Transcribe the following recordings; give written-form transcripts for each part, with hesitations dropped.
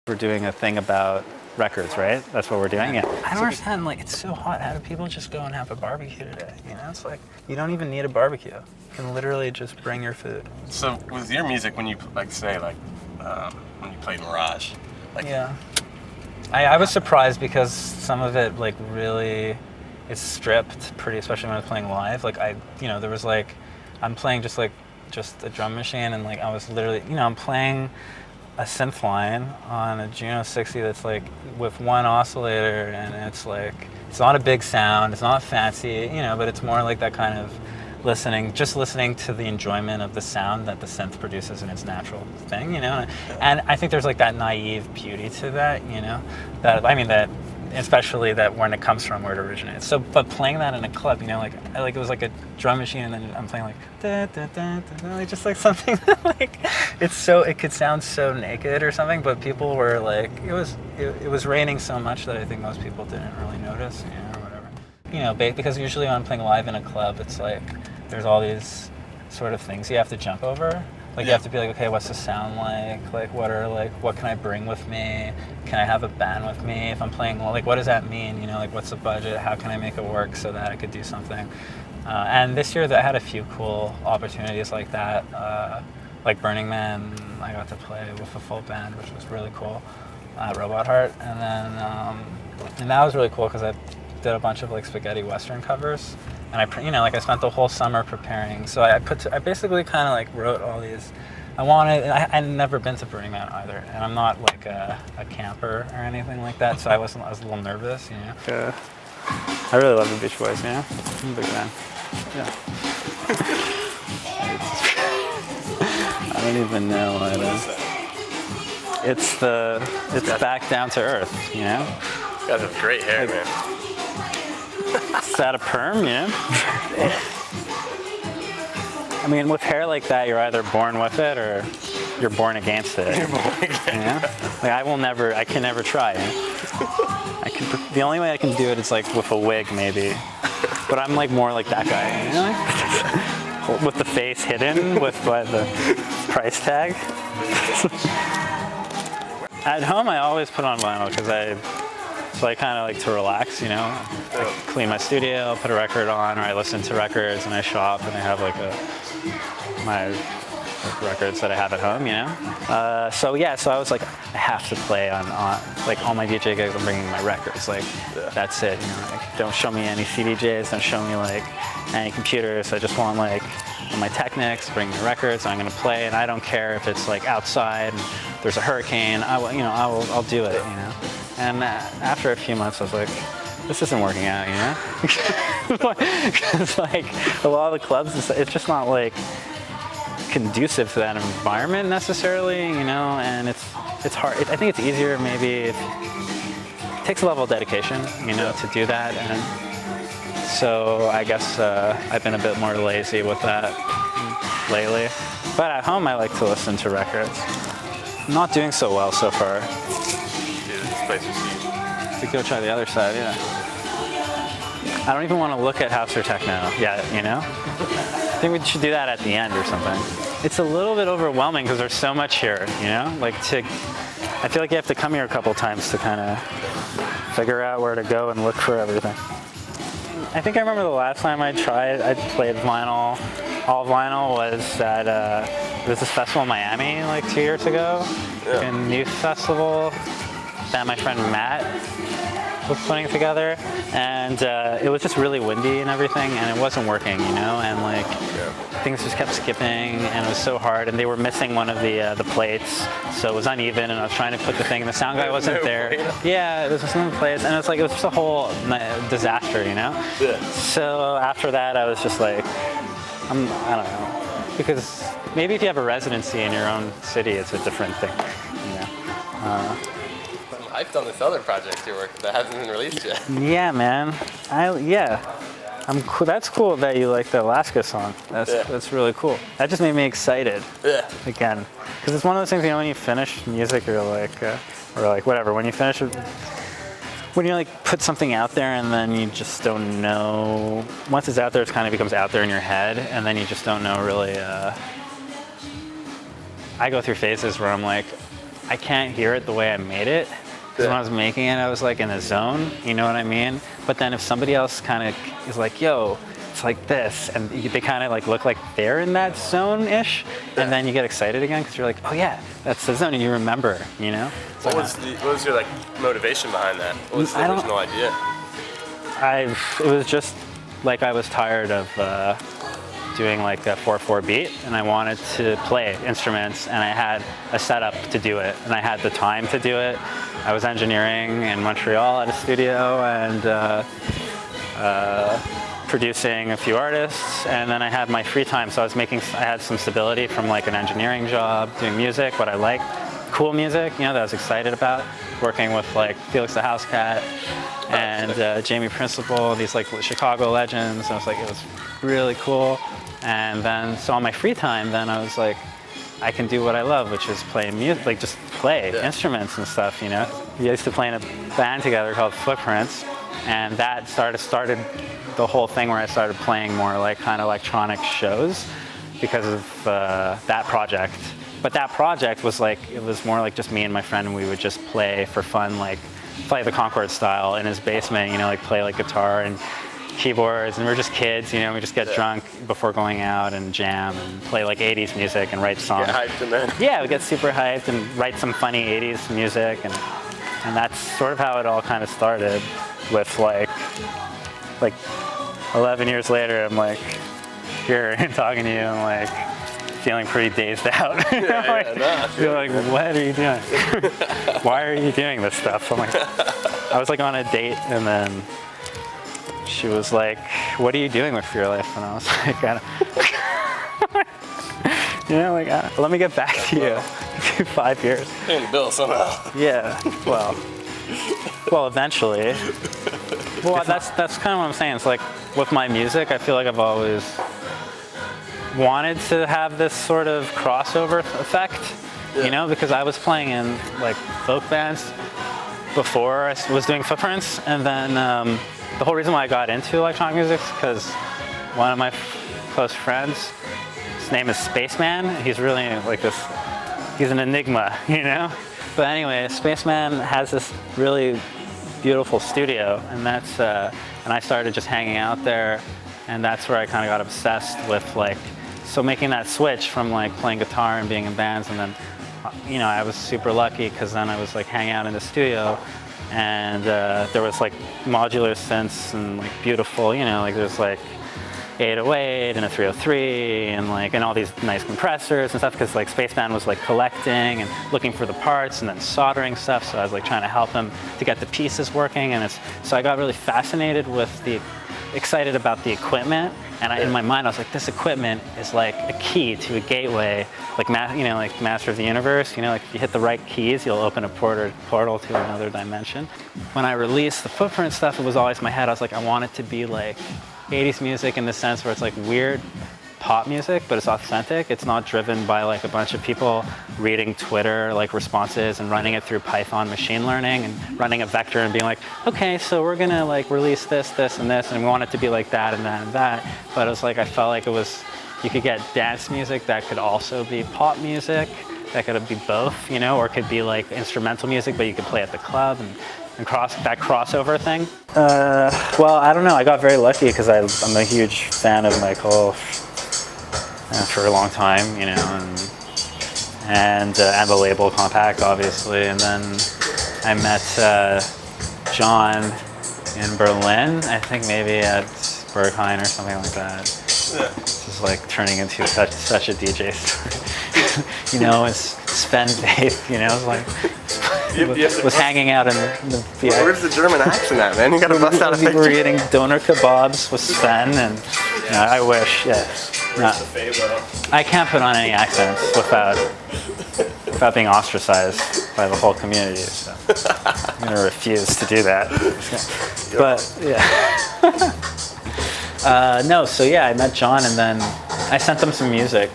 We're doing a thing about records, right? That's what we're doing. Yeah. I don't understand. Like, it's so hot. How do people just go and have a barbecue today? You know, it's like you don't even need a barbecue. You can literally just bring your food. So with your music, when you when you played Mirage, yeah, I was surprised because some of it like really is stripped pretty, especially when I was playing live. Like there was like I'm playing just a drum machine, and like I was literally I'm playing a synth line on a Juno 60 that's like with one oscillator, and it's like it's not a big sound, it's not fancy, but it's more like that kind of listening to the enjoyment of the sound that the synth produces in its natural thing, and I think there's like that naive beauty to that, that especially that when it comes from where it originates. So, but playing that in a club, like it was like a drum machine, and then I'm playing like da, da, da, da, da, like just like something that, like it could sound so naked or something, but people were like it was raining so much that I think most people didn't really notice, or whatever. Because usually when I'm playing live in a club, it's like there's all these sort of things you have to jump over. Like you have to be like, okay, what's the sound like? Like what can I bring with me? Can I have a band with me? If I'm playing, like what does that mean? Like what's the budget? How can I make it work so that I could do something? And this year I had a few cool opportunities like that. Like Burning Man, I got to play with a full band, which was really cool at Robot Heart. And then, and that was really cool because I did a bunch of like spaghetti western covers. And I spent the whole summer preparing. So I basically kind of like wrote all these. I'd never been to Burning Man either, and I'm not like a camper or anything like that. So I was a little nervous, Yeah. I really love the Beach Boys, I'm a big fan. Yeah. I don't even know what it is. It's back down to earth, You got some great hair, man. Is that a perm, I mean, with hair like that, you're either born with it or you're born against it. You're born against Like I can never try. The only way I can do it is like with a wig, maybe. But I'm like more like that guy, with the face hidden with the price tag. At home, I always put on vinyl because I kind of like to relax, I clean my studio, put a record on, or I listen to records, and I shop, and I have like my records that I have at home, So I was like, I have to play on like all my DJ gigs. I'm bringing my records, like that's it, Like, don't show me any CDJs, don't show me like any computers. I just want like my Technics, bring my records. I'm gonna play, and I don't care if it's like outside and there's a hurricane. I'll do it, And after a few months, I was like, this isn't working out, Because like a lot of the clubs, it's just not like conducive to that environment necessarily, And it's hard. I think it's easier maybe. It takes a level of dedication, to do that. And so I guess I've been a bit more lazy with that lately. But at home, I like to listen to records. I'm not doing so well so far. To go try the other side, I don't even want to look at house or techno yet, I think we should do that at the end or something. It's a little bit overwhelming because there's so much here, I feel like you have to come here a couple times to kind of figure out where to go and look for everything. I think I remember the last time I played vinyl. All vinyl was at there was this festival in Miami like 2 years ago, in Youth Festival, that my friend Matt was putting together, and it was just really windy and everything, and it wasn't working, and like things just kept skipping, and it was so hard, and they were missing one of the plates, so it was uneven, and I was trying to put the thing, and the sound guy wasn't there. Yeah, it was missing the plates, and it was just a whole disaster, So after that, I was just like, I don't know, because maybe if you have a residency in your own city, it's a different thing, I'm hyped on this other project you're working that hasn't been released yet. Yeah, man. I'm cool. That's cool that you like the Alaska song. That's really cool. That just made me excited. Yeah. Again, because it's one of those things, when you finish music, you're like, or like whatever. When you finish it, when you like put something out there and then you just don't know. Once it's out there, it kind of becomes out there in your head, and then you just don't know really. I go through phases where I'm like, I can't hear it the way I made it. Because when I was making it, I was like in a zone, you know what I mean? But then if somebody else kind of is like, yo, it's like this, and they kind of like look like they're in that zone-ish, and then you get excited again because you're like, oh yeah, that's the zone, and you remember, you know? What was your like motivation behind that? What was the original idea? It was just like I was tired of doing like a 4/4 beat, and I wanted to play instruments, and I had a setup to do it, and I had the time to do it. I was engineering in Montreal at a studio and producing a few artists, and then I had my free time, so I had some stability from like an engineering job, doing music, what I liked, cool music, you know, that I was excited about, working with like Felix the House Cat and Jamie Principle, these like Chicago legends, and it was really cool. And then, so on my free time, then I was like, I can do what I love, which is play music, like just play instruments and stuff, you know. We used to play in a band together called Footprints, and that started the whole thing where I started playing more like kind of electronic shows because of that project. But that project was like, it was more like just me and my friend, and we would just play for fun, like play the Concord style in his basement, you know, like play like guitar and keyboards, and we were just kids, you know, we just get drunk before going out and jam and play like 80s music and write songs. Get hyped and then... Yeah, we get super hyped and write some funny 80s music, and that's sort of how it all kind of started with like 11 years later, I'm like here and talking to you, and like feeling pretty dazed out. You're like, what are you doing? Why are you doing this stuff? I'm like, I was like on a date, and then she was like, what are you doing with your life? And I was like, you know, like, let me get back to you. 5 years. Paying the bill somehow. Yeah, well, eventually. Well, that's kind of what I'm saying. It's like with my music, I feel like I've always wanted to have this sort of crossover effect, you know, because I was playing in like folk bands before I was doing Footprints, and then the whole reason why I got into electronic music is because one of my close friends, his name is Spaceman. He's really like this, he's an enigma, you know? But anyway, Spaceman has this really beautiful studio, and that's, and I started just hanging out there, and that's where I kind of got obsessed with like, so making that switch from like playing guitar and being in bands, and then, you know, I was super lucky because then I was like hanging out in the studio, and there was like modular synths and like beautiful, you know, like there's like 808 and a 303 and like, and all these nice compressors and stuff, because like Spaceman was like collecting and looking for the parts and then soldering stuff, so I was like trying to help him to get the pieces working, and so I got really fascinated with excited about the equipment, and in my mind I was like, this equipment is like a key to a gateway, like you know, like Master of the Universe, you know, like if you hit the right keys, you'll open a portal to another dimension. When I released the Footprint stuff, it was always in my head, I was like, I want it to be like 80s music in the sense where it's like weird pop music, but it's authentic. It's not driven by like a bunch of people reading Twitter like responses and running it through Python machine learning and running a vector and being like, okay, so we're gonna like release this, this, and this, and we want it to be like that and that and that. But it was like, I felt like it was, you could get dance music that could also be pop music, that could be both, you know, or it could be like instrumental music, but you could play at the club, and that crossover thing. Well, I don't know. I got very lucky because I'm a huge fan of Michael for a long time, you know, and the label Compact, obviously. And then I met John in Berlin, I think maybe at Berghain or something like that. This is like turning into such a DJ story. You know, it's Sven Faith, you know, it's like was hanging out in the Where's the German accent at, man? You gotta bust out a picture. We were eating doner kebabs with Sven, and you know, I wish, yeah. I can't put on any accents without being ostracized by the whole community, so I'm gonna refuse to do that. But yeah. No, so yeah, I met John, and then I sent them some music,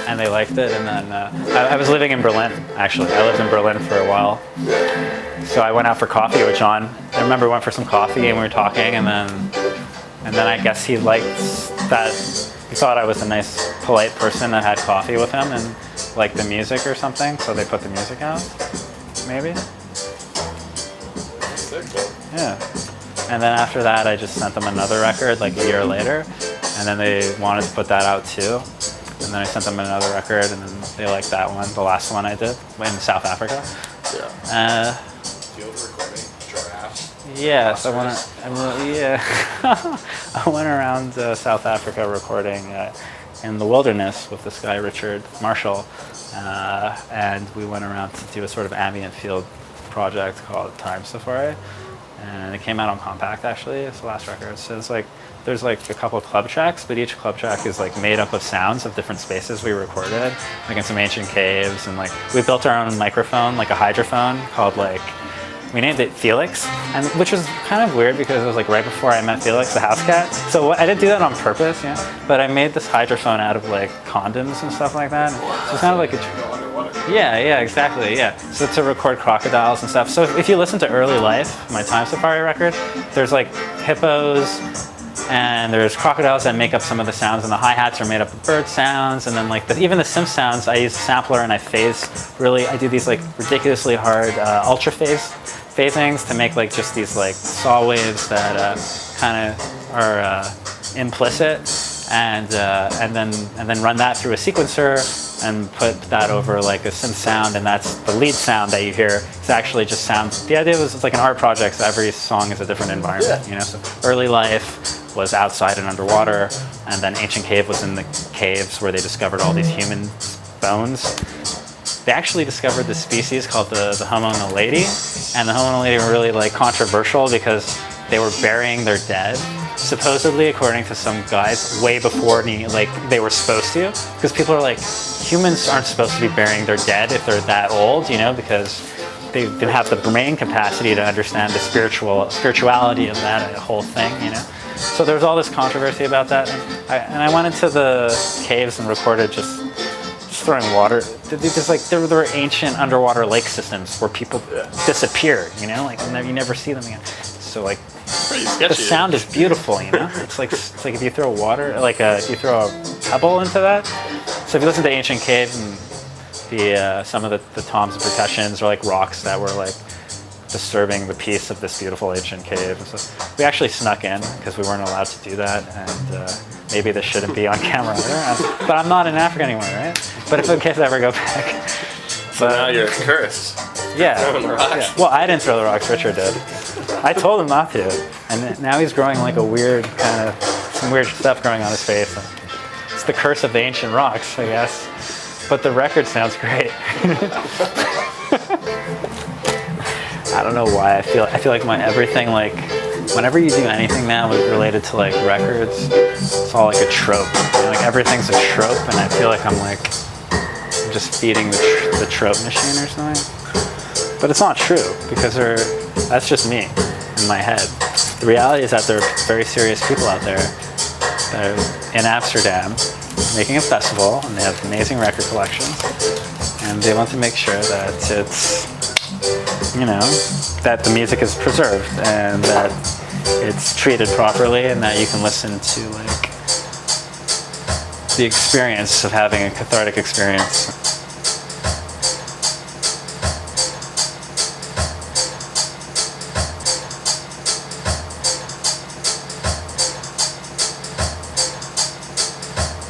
and they liked it, and then I was living in Berlin, actually. I lived in Berlin for a while. So I went out for coffee with John. I remember we went for some coffee, and we were talking, and then I guess he liked that. He thought I was a nice, polite person that had coffee with him and liked the music or something, so they put the music out. maybe. Sick, man. Yeah. And then after that, I just sent them another record like a year later, and then they wanted to put that out too. And then I sent them another record, and then they liked that one, the last one I did in South Africa. Yeah. Field recording giraffes. Yeah, so I went around South Africa recording in the wilderness with this guy Richard Marshall, and we went around to do a sort of ambient field project called Time Safari, and it came out on compact actually. It's the last record. So it's like there's like a couple of club tracks, but each club track is like made up of sounds of different spaces we recorded, like in some ancient caves, and like we built our own microphone, like a hydrophone called like. We named it Felix, and which was kind of weird because it was like right before I met Felix, the house cat. So I didn't do that on purpose, but I made this hydrophone out of like condoms and stuff like that. So it's kind of like yeah, exactly, yeah. So to record crocodiles and stuff. So if you listen to Early Life, my Time Safari record, there's like hippos, and there's crocodiles that make up some of the sounds, and the hi-hats are made up of bird sounds, and then like even the synth sounds, I use a sampler and I do these like ridiculously hard ultra phasings to make like just these like saw waves that kind of are implicit, and then run that through a sequencer and put that over like a synth sound, and that's the lead sound that you hear. It's actually just sound. The idea was it's like an art project, so every song is a different environment, So Early Life was outside and underwater, and then Ancient Cave was in the caves where they discovered all these human bones. They actually discovered this species called the Homo naledi, and the Homo naledi were really like controversial because they were burying their dead, supposedly according to some guys, way before they were supposed to, because people are like, humans aren't supposed to be burying their dead if they're that old, because they have the brain capacity to understand the spirituality of that whole thing, So there was all this controversy about that, and I went into the caves and recorded just throwing water. There were ancient underwater lake systems where people disappeared, and you never see them again. So like, the sound is beautiful, It's like if you throw water, if you throw a pebble into that. So if you listen to Ancient Cave and some of the toms and percussions are like rocks that were like disturbing the peace of this beautiful ancient cave. So we actually snuck in because we weren't allowed to do that, and maybe this shouldn't be on camera either. But I'm not in Africa anymore, right? But if in case I ever go back. So now you're cursed. Yeah. Throwing the rocks. Yeah. Well, I didn't throw the rocks, Richard did. I told him not to. And now he's growing like some weird stuff growing on his face. It's the curse of the ancient rocks, I guess. But the record sounds great. I don't know why. I feel like my everything, like whenever you do anything now related to like records, it's all like a trope. Like everything's a trope, and I feel like I'm just feeding the trope machine or something. But it's not true, because that's just me in my head. The reality is that there are very serious people out there that are in Amsterdam making a festival, and they have amazing record collections, and they want to make sure that it's, that the music is preserved and that it's treated properly, and that you can listen to like the experience of having a cathartic experience